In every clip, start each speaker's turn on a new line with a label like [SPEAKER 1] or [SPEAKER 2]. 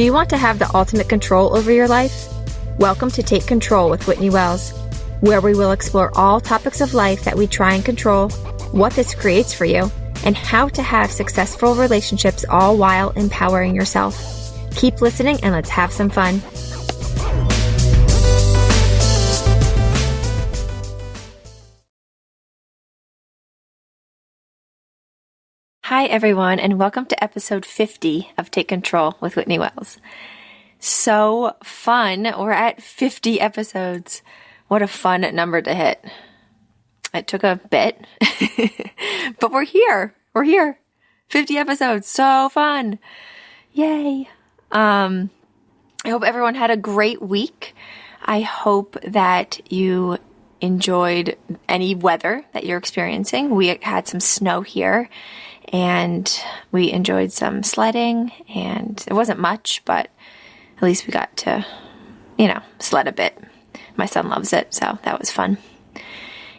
[SPEAKER 1] Do you want to have the ultimate control over your life? Welcome to Take Control with Whitney Wells, where we will explore all topics of life that we try and control, what this creates for you, and how to have successful relationships all while empowering yourself. Keep listening and let's have some fun. Hi, everyone, and welcome to episode 50 of Take Control with Whitney Wells. So fun. We're at 50 episodes. What a fun number to hit. It took a bit, but we're here. We're here. 50 episodes. So fun. Yay. I hope everyone had a great week. I hope that you enjoyed any weather that you're experiencing. We had some snow here. And we enjoyed some sledding, and it wasn't much, but at least we got to, sled a bit. My son loves it, so that was fun.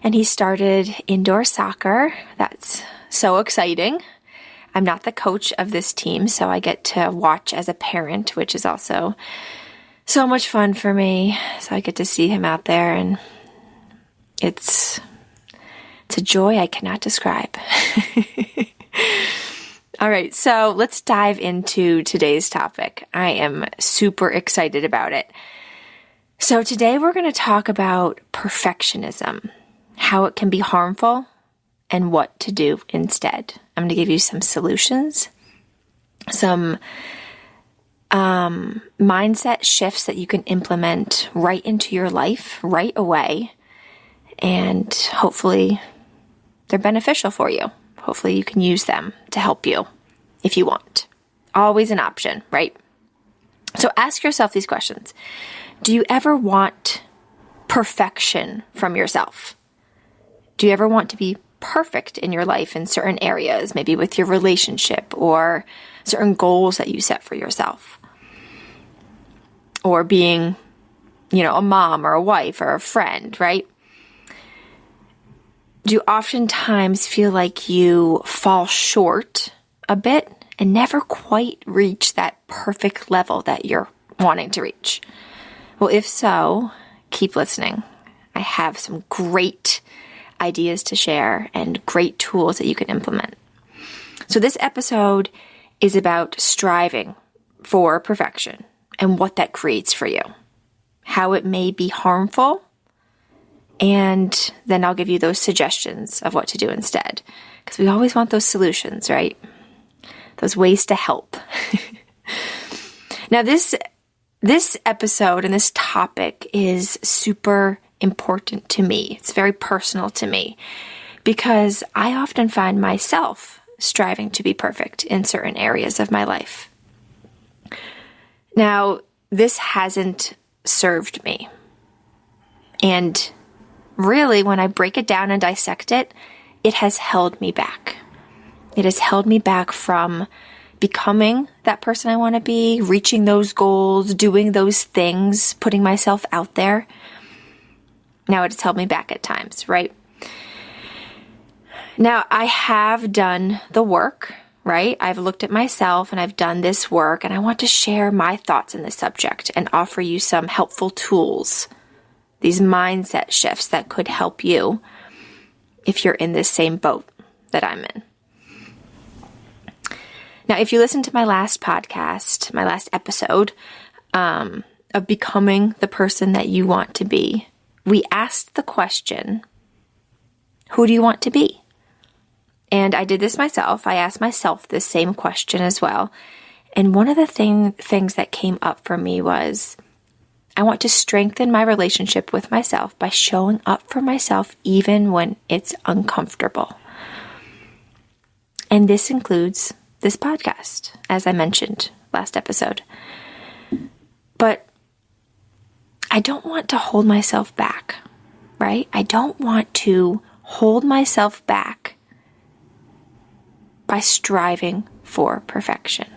[SPEAKER 1] And he started indoor soccer. That's so exciting. I'm not the coach of this team, so I get to watch as a parent, which is also so much fun for me. So I get to see him out there, and it's a joy I cannot describe. All right, so let's dive into today's topic. I am super excited about it. So today we're going to talk about perfectionism, how it can be harmful, and what to do instead. I'm going to give you some solutions, some mindset shifts that you can implement right into your life right away, and hopefully they're beneficial for you. Hopefully you can use them to help you if you want. Always an option, right? So ask yourself these questions. Do you ever want perfection from yourself? Do you ever want to be perfect in your life in certain areas, maybe with your relationship or certain goals that you set for yourself? Or being, a mom or a wife or a friend, right? Do you oftentimes feel like you fall short a bit and never quite reach that perfect level that you're wanting to reach? Well, if so, keep listening. I have some great ideas to share and great tools that you can implement. So this episode is about striving for perfection and what that creates for you, how it may be harmful, and then I'll give you those suggestions of what to do instead. Because we always want those solutions, right? Those ways to help. Now, this episode and this topic is super important to me. It's very personal to me. Because I often find myself striving to be perfect in certain areas of my life. Now, this hasn't served me. And really, when I break it down and dissect it, it has held me back. It has held me back from becoming that person I want to be, reaching those goals, doing those things, putting myself out there. Now it has held me back at times, right? Now, I have done the work, right? I've looked at myself and I've done this work, and I want to share my thoughts in this subject and offer you some helpful tools, these mindset shifts that could help you if you're in this same boat that I'm in. Now, if you listen to my last podcast, my last episode of becoming the person that you want to be, we asked the question, who do you want to be? And I did this myself. I asked myself this same question as well. And one of the things that came up for me was, I want to strengthen my relationship with myself by showing up for myself even when it's uncomfortable. And this includes this podcast, as I mentioned last episode. But I don't want to hold myself back, right? I don't want to hold myself back by striving for perfection.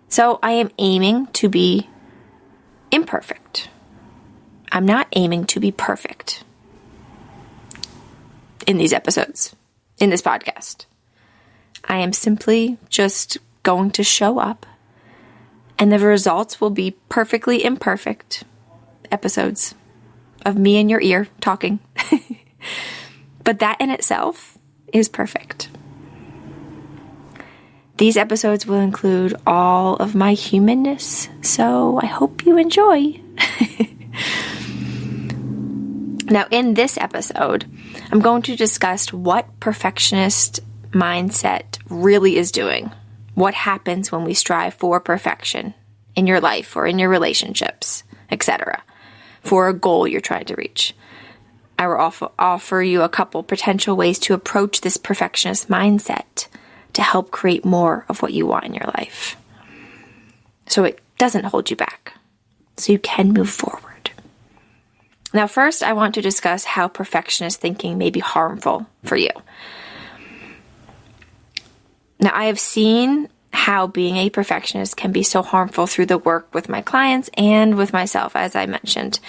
[SPEAKER 1] So I am aiming to be imperfect. I'm not aiming to be perfect in these episodes, in this podcast. I am simply just going to show up And the results will be perfectly imperfect episodes of me in your ear talking. But that in itself is perfect. These episodes will include all of my humanness, so I hope you enjoy. Now, in this episode, I'm going to discuss what perfectionist mindset really is doing. What happens when we strive for perfection in your life or in your relationships, etc., for a goal you're trying to reach. I will offer you a couple potential ways to approach this perfectionist mindset to help create more of what you want in your life, so it doesn't hold you back, so you can move forward. Now, first, I want to discuss how perfectionist thinking may be harmful for you. Now, I have seen how being a perfectionist can be so harmful through the work with my clients and with myself, as I mentioned.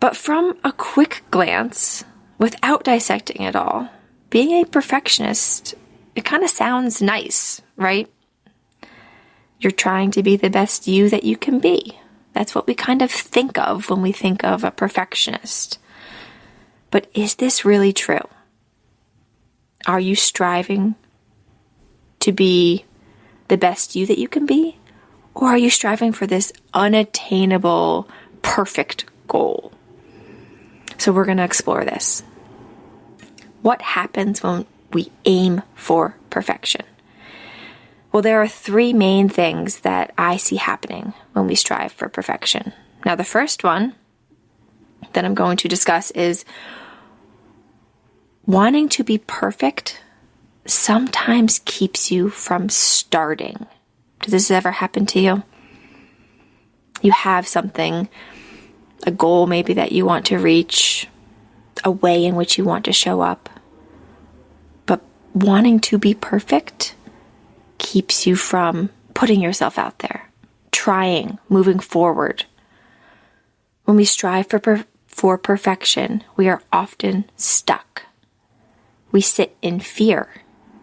[SPEAKER 1] But from a quick glance, without dissecting it all, being a perfectionist, it kind of sounds nice, right? You're trying to be the best you that you can be. That's what we kind of think of when we think of a perfectionist. But is this really true? Are you striving to be the best you that you can be? Or are you striving for this unattainable, perfect goal? So we're going to explore this. What happens when we aim for perfection? Well, there are three main things that I see happening when we strive for perfection. Now, the first one that I'm going to discuss is wanting to be perfect sometimes keeps you from starting. Does this ever happen to you? You have something, a goal maybe that you want to reach, a way in which you want to show up, but wanting to be perfect keeps you from putting yourself out there, trying, moving forward. When we strive for perfection, we are often stuck. We sit in fear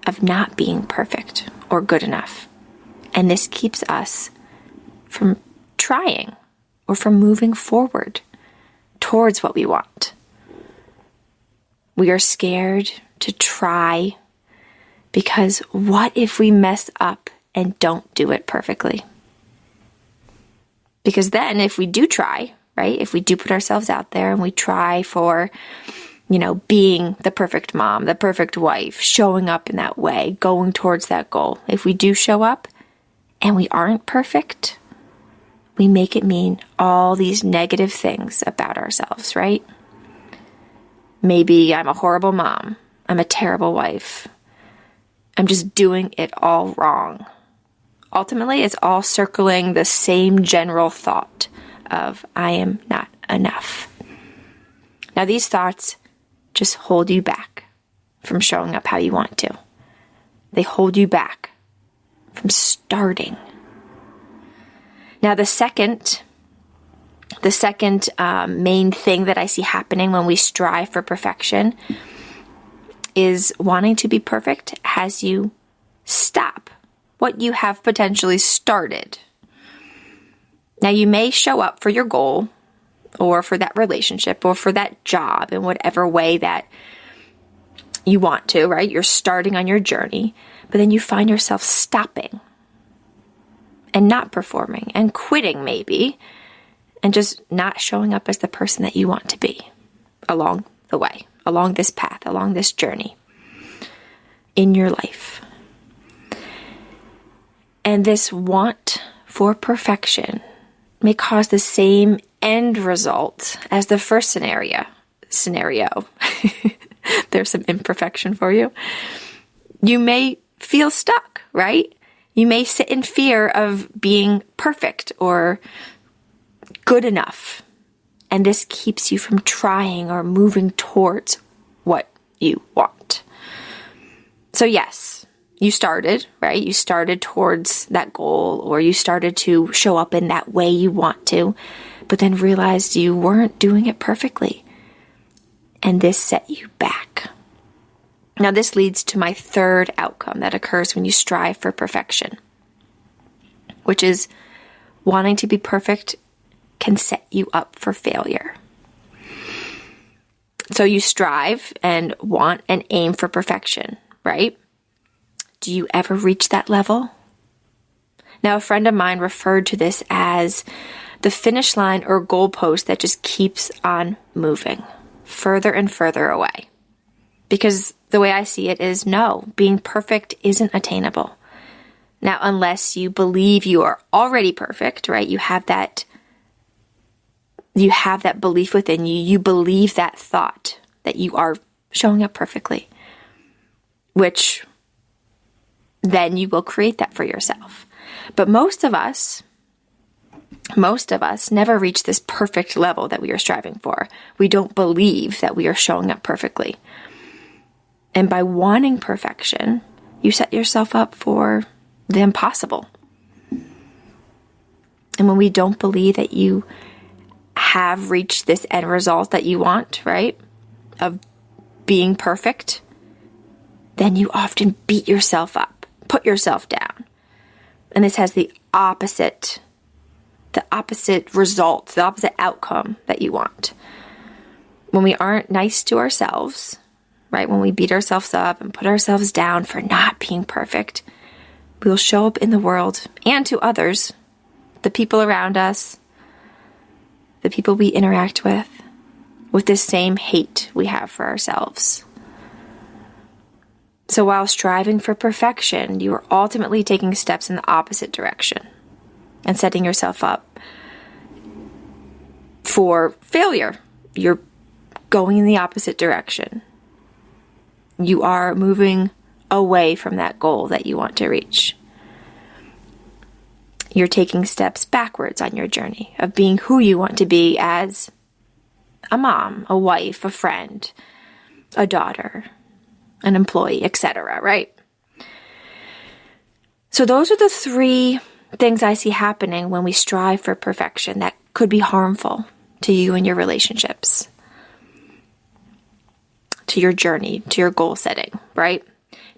[SPEAKER 1] of not being perfect or good enough. And this keeps us from trying or from moving forward towards what we want. We are scared to try because what if we mess up and don't do it perfectly? Because then if we do try, right? If we do put ourselves out there and we try for, being the perfect mom, the perfect wife, showing up in that way, going towards that goal. If we do show up and we aren't perfect, we make it mean all these negative things about ourselves, right? Maybe I'm a horrible mom. I'm a terrible wife. I'm just doing it all wrong. Ultimately, it's all circling the same general thought of I am not enough. Now, these thoughts just hold you back from showing up how you want to. They hold you back from starting. Now, the second main thing that I see happening when we strive for perfection is wanting to be perfect has you stop what you have potentially started. Now, you may show up for your goal or for that relationship or for that job in whatever way that you want to, right? You're starting on your journey, but then you find yourself stopping and not performing and quitting maybe and just not showing up as the person that you want to be along the way, along this path, along this journey in your life. And this want for perfection may cause the same end result as the first scenario. There's some imperfection for you. You may feel stuck, right? You may sit in fear of being perfect or good enough. And this keeps you from trying or moving towards what you want. So yes, you started, right? You started towards that goal, or you started to show up in that way you want to, but then realized you weren't doing it perfectly. And this set you back. Now, this leads to my third outcome that occurs when you strive for perfection, which is wanting to be perfect can set you up for failure. So you strive and want and aim for perfection, right? Do you ever reach that level? Now, a friend of mine referred to this as the finish line or goalpost that just keeps on moving further and further away. Because the way I see it is, no, being perfect isn't attainable. Now, unless you believe you are already perfect, right? You have that belief within you. You believe that thought that you are showing up perfectly, which then you will create that for yourself. But most of us never reach this perfect level that we are striving for. We don't believe that we are showing up perfectly. And by wanting perfection, you set yourself up for the impossible. And when we don't believe that you have reached this end result that you want, right, of being perfect, then you often beat yourself up, put yourself down. And this has the opposite result, the opposite outcome that you want. When we aren't nice to ourselves, right, when we beat ourselves up and put ourselves down for not being perfect, we will show up in the world and to others, the people around us, the people we interact with this same hate we have for ourselves. So while striving for perfection, you are ultimately taking steps in the opposite direction and setting yourself up for failure. You're going in the opposite direction. You are moving away from that goal that you want to reach. You're taking steps backwards on your journey of being who you want to be as a mom, a wife, a friend, a daughter, an employee, etc., right? So those are the three things I see happening when we strive for perfection that could be harmful to you and your relationships, to your journey, to your goal setting, right?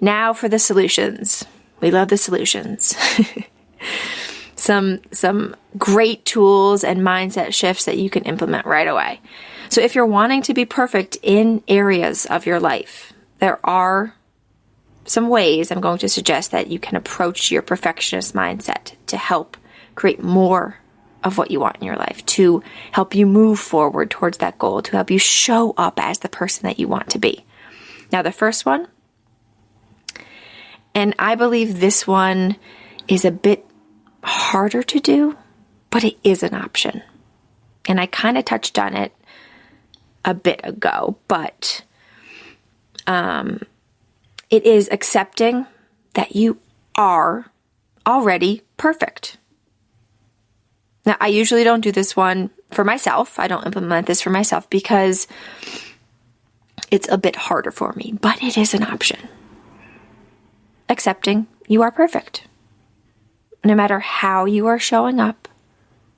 [SPEAKER 1] Now for the solutions. We love the solutions. Some great tools and mindset shifts that you can implement right away. So if you're wanting to be perfect in areas of your life, there are some ways I'm going to suggest that you can approach your perfectionist mindset to help create more of what you want in your life, to help you move forward towards that goal, to help you show up as the person that you want to be. Now, the first one, and I believe this one is a bit harder to do, but it is an option. And I kind of touched on it a bit ago, but it is accepting that you are already perfect. Now, I usually don't do this one for myself. I don't implement this for myself because it's a bit harder for me, but it is an option. Accepting you are perfect. No matter how you are showing up,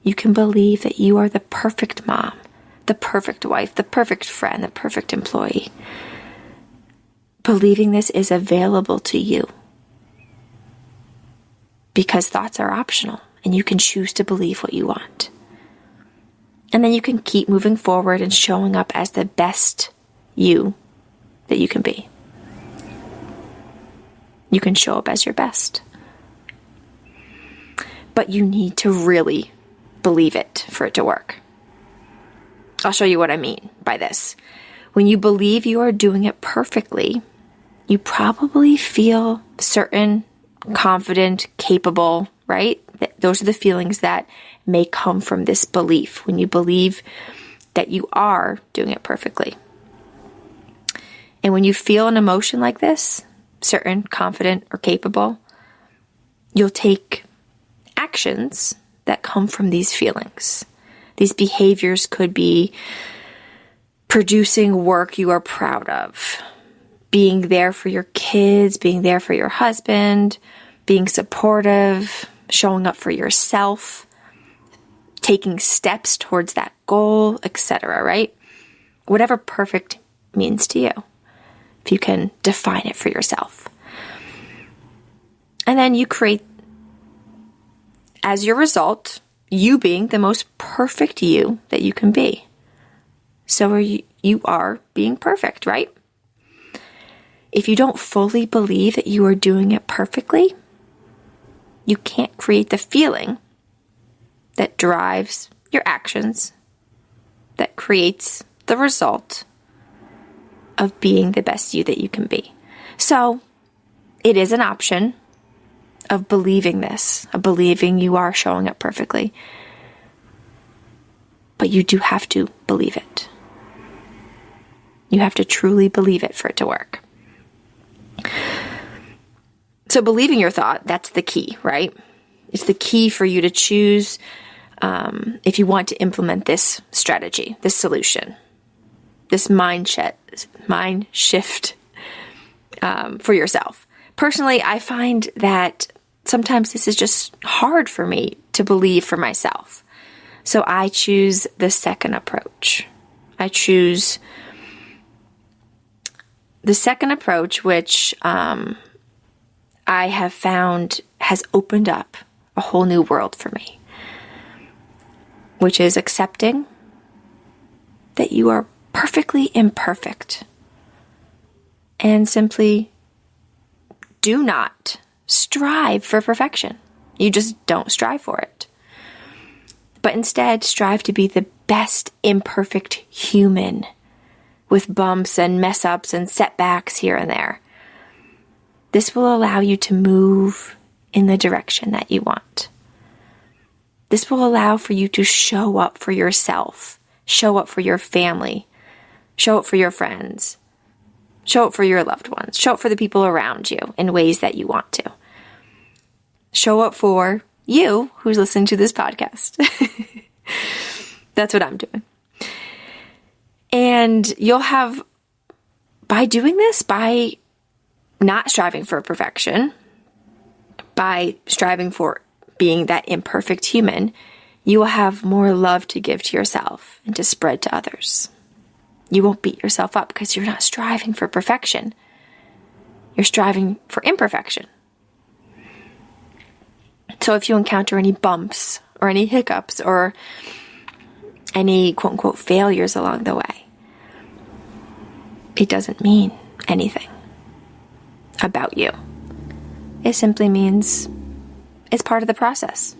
[SPEAKER 1] you can believe that you are the perfect mom, the perfect wife, the perfect friend, the perfect employee. Believing this is available to you because thoughts are optional and you can choose to believe what you want. And then you can keep moving forward and showing up as the best you that you can be. You can show up as your best. But you need to really believe it for it to work. I'll show you what I mean by this. When you believe you are doing it perfectly, you probably feel certain, confident, capable, right? Those are the feelings that may come from this belief when you believe that you are doing it perfectly. And when you feel an emotion like this, certain, confident, or capable, you'll take actions that come from these feelings. These behaviors could be producing work you are proud of, being there for your kids, being there for your husband, being supportive, showing up for yourself, taking steps towards that goal, etc., right? Whatever perfect means to you, if you can define it for yourself. And then you create, as your result, you being the most perfect you that you can be. So you are being perfect, right? If you don't fully believe that you are doing it perfectly, you can't create the feeling that drives your actions, that creates the result of being the best you that you can be. So it is an option of believing this, of believing you are showing up perfectly. But you do have to believe it. You have to truly believe it for it to work. So believing your thought, that's the key, right? It's the key for you to choose if you want to implement this strategy, this solution, this mind shift for yourself. Personally, I find that sometimes this is just hard for me to believe for myself. So I choose the second approach. I choose the second approach, which I have found has opened up a whole new world for me, which is accepting that you are perfectly imperfect and simply do not strive for perfection. You just don't strive for it. But instead, strive to be the best imperfect human with bumps and mess-ups and setbacks here and there. This will allow you to move in the direction that you want. This will allow for you to show up for yourself, show up for your family, show up for your friends, show up for your loved ones, show up for the people around you in ways that you want to. Show up for you who's listening to this podcast. That's what I'm doing. And you'll have, by doing this, by not striving for perfection, by striving for being that imperfect human, you will have more love to give to yourself and to spread to others. You won't beat yourself up because you're not striving for perfection. You're striving for imperfection. So if you encounter any bumps or any hiccups or any quote unquote failures along the way, it doesn't mean anything about you. It simply means it's part of the process.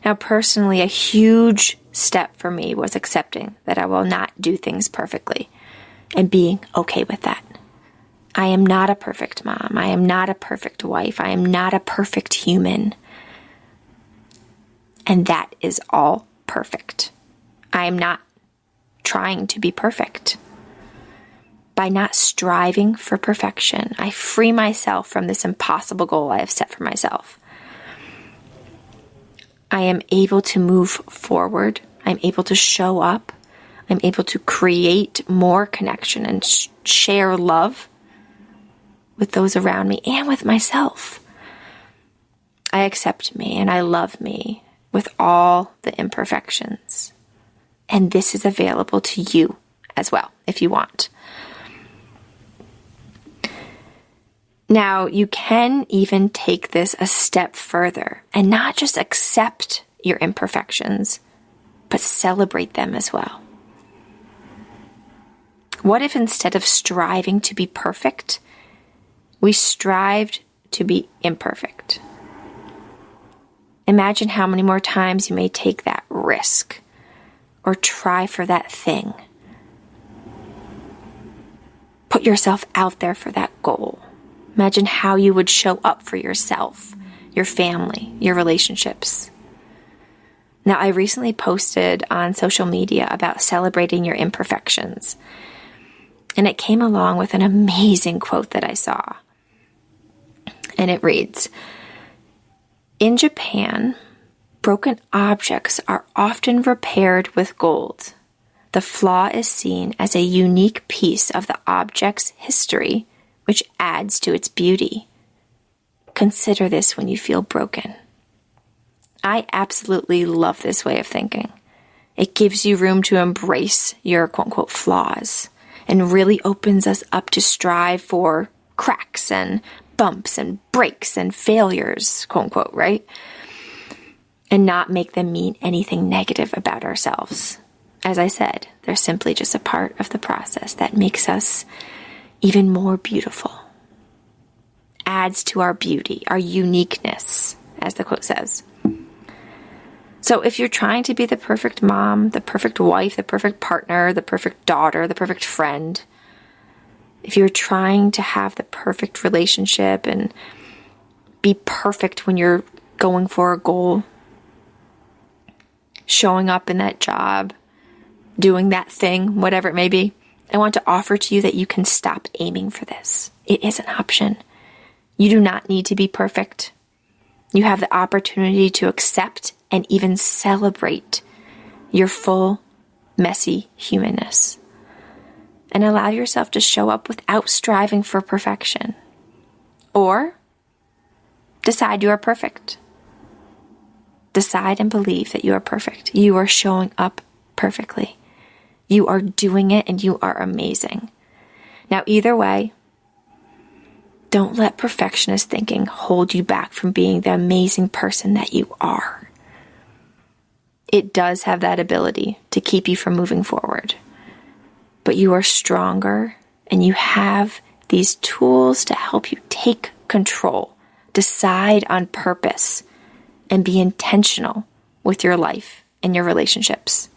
[SPEAKER 1] Now, personally, a huge step for me was accepting that I will not do things perfectly and being okay with that. I am not a perfect mom. I am not a perfect wife. I am not a perfect human. And that is all perfect. I am not trying to be perfect. By not striving for perfection, I free myself from this impossible goal I have set for myself. I am able to move forward. I'm able to show up. I'm able to create more connection and share love with those around me and with myself. I accept me and I love me with all the imperfections. And this is available to you as well, if you want. Now, you can even take this a step further and not just accept your imperfections, but celebrate them as well. What if instead of striving to be perfect, we strived to be imperfect? Imagine how many more times you may take that risk or try for that thing. Put yourself out there for that goal. Imagine how you would show up for yourself, your family, your relationships. Now, I recently posted on social media about celebrating your imperfections, and it came along with an amazing quote that I saw. And it reads, "In Japan, broken objects are often repaired with gold. The flaw is seen as a unique piece of the object's history, which adds to its beauty. Consider this when you feel broken." I absolutely love this way of thinking. It gives you room to embrace your quote-unquote flaws and really opens us up to strive for cracks and bumps and breaks and failures, quote-unquote, right? and not make them mean anything negative about ourselves. As I said, they're simply just a part of the process that makes us even more beautiful. Adds to our beauty, our uniqueness, as the quote says. So if you're trying to be the perfect mom, the perfect wife, the perfect partner, the perfect daughter, the perfect friend, if you're trying to have the perfect relationship and be perfect when you're going for a goal, showing up in that job, doing that thing, whatever it may be, I want to offer to you that you can stop aiming for this. It is an option. You do not need to be perfect. You have the opportunity to accept and even celebrate your full, messy humanness. And allow yourself to show up without striving for perfection. Or decide you are perfect. Decide and believe that you are perfect. You are showing up perfectly. You are doing it and you are amazing. Now, either way, don't let perfectionist thinking hold you back from being the amazing person that you are. It does have that ability to keep you from moving forward. But you are stronger and you have these tools to help you take control, decide on purpose, and be intentional with your life and your relationships.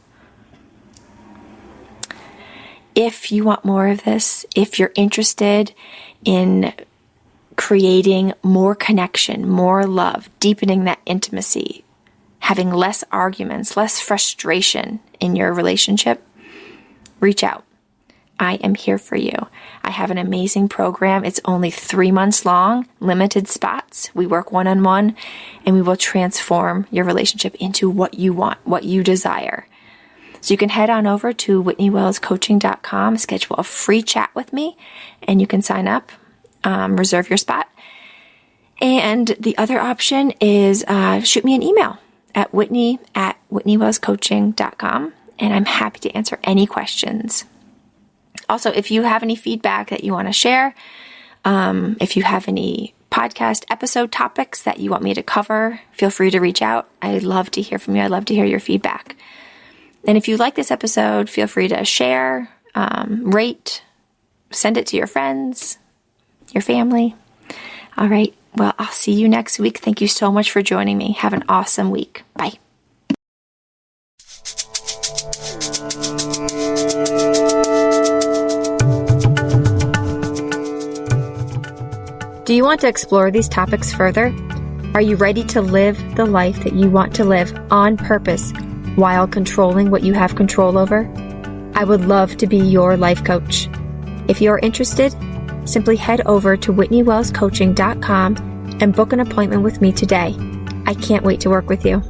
[SPEAKER 1] If you want more of this, if you're interested in creating more connection, more love, deepening that intimacy, having less arguments, less frustration in your relationship, reach out. I am here for you. I have an amazing program. It's only 3 months long, limited spots. We work one-on-one, and we will transform your relationship into what you want, what you desire. So you can head on over to whitneywellscoaching.com, schedule a free chat with me, and you can sign up, reserve your spot. And the other option is shoot me an email at whitney@whitneywellscoaching.com, and I'm happy to answer any questions. Also, if you have any feedback that you want to share, if you have any podcast episode topics that you want me to cover, feel free to reach out. I love to hear from you. I love to hear your feedback. And if you like this episode, feel free to share, rate, send it to your friends, your family. All right. Well, I'll see you next week. Thank you so much for joining me. Have an awesome week. Bye. Do you want to explore these topics further? Are you ready to live the life that you want to live on purpose while controlling what you have control over? I would love to be your life coach. If you're interested, simply head over to whitneywellscoaching.com and book an appointment with me today. I can't wait to work with you.